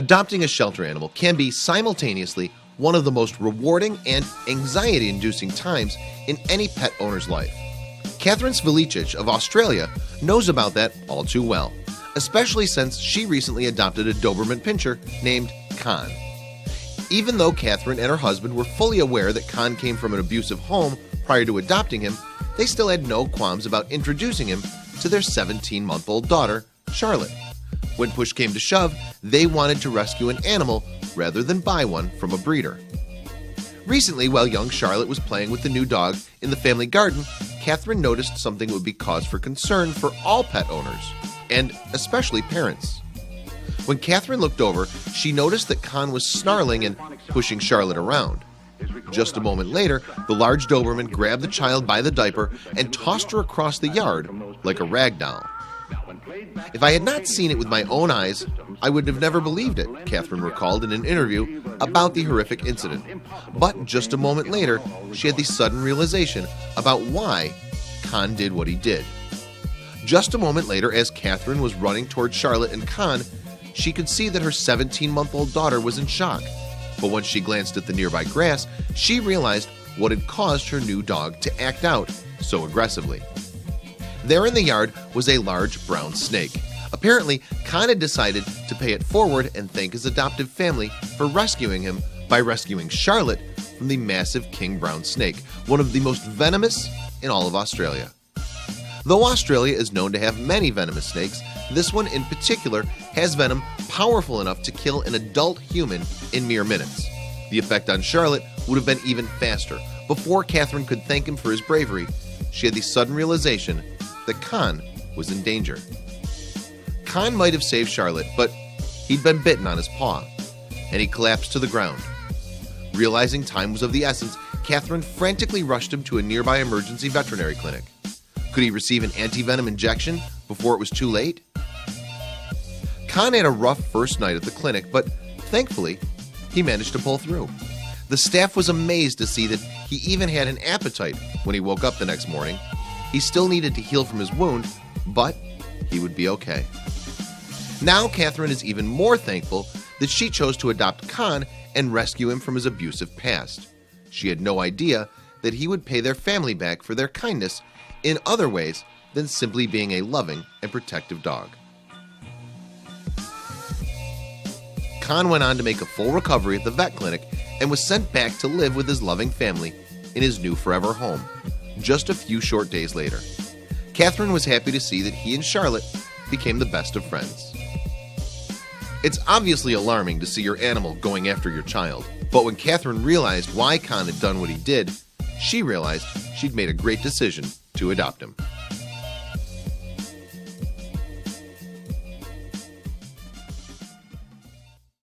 Adopting a shelter animal can be simultaneously one of the most rewarding and anxiety-inducing times in any pet owner's life. Catherine SVILICIC of Australia knows about that all too well, especially since she recently adopted a Doberman pinscher named Khan. Even though Catherine and her husband were fully aware that Khan came from an abusive home prior to adopting him, they still had no qualms about introducing him to their 17-month-old daughter, Charlotte. When push came to shove, they wanted to rescue an animal rather than buy one from a breeder. Recently, while young Charlotte was playing with the new dog in the family garden, Catherine noticed something that would be cause for concern for all pet owners, and especially parents. When Catherine looked over, she noticed that Khan was snarling and pushing Charlotte around. Just a moment later, the large Doberman grabbed the child by the diaper and tossed her across the yard like a rag doll. If I had not seen it with my own eyes, I would have never believed it, Catherine recalled in an interview about the horrific incident. But just a moment later, she had the sudden realization about why Khan did what he did. Just a moment later, as Catherine was running toward Charlotte and Khan, she could see that her 17-month-old daughter was in shock. But when she glanced at the nearby grass, she realized what had caused her new dog to act out so aggressively. There in the yard was a large brown snake. Apparently, Khan had decided to pay it forward and thank his adoptive family for rescuing him by rescuing Charlotte from the massive king brown snake, one of the most venomous in all of Australia. Though Australia is known to have many venomous snakes, this one in particular has venom powerful enough to kill an adult human in mere minutes. The effect on Charlotte would have been even faster. Before Catherine could thank him for his bravery, she had the sudden realization that Khan was in danger. Khan might have saved Charlotte, but he'd been bitten on his paw, and he collapsed to the ground. Realizing time was of the essence, Catherine frantically rushed him to a nearby emergency veterinary clinic. Could he receive an anti-venom injection before it was too late? Khan had a rough first night at the clinic, but thankfully, he managed to pull through. The staff was amazed to see that he even had an appetite when he woke up the next morning. He still needed to heal from his wound, but he would be okay. Now Catherine is even more thankful that she chose to adopt Khan and rescue him from his abusive past. She had no idea that he would pay their family back for their kindness in other ways than simply being a loving and protective dog. Khan went on to make a full recovery at the vet clinic and was sent back to live with his loving family in his new forever home just a few short days later. Catherine was happy to see that he and Charlotte became the best of friends. It's obviously alarming to see your animal going after your child, but when Catherine realized why Khan had done what he did, she realized she'd made a great decision to adopt him.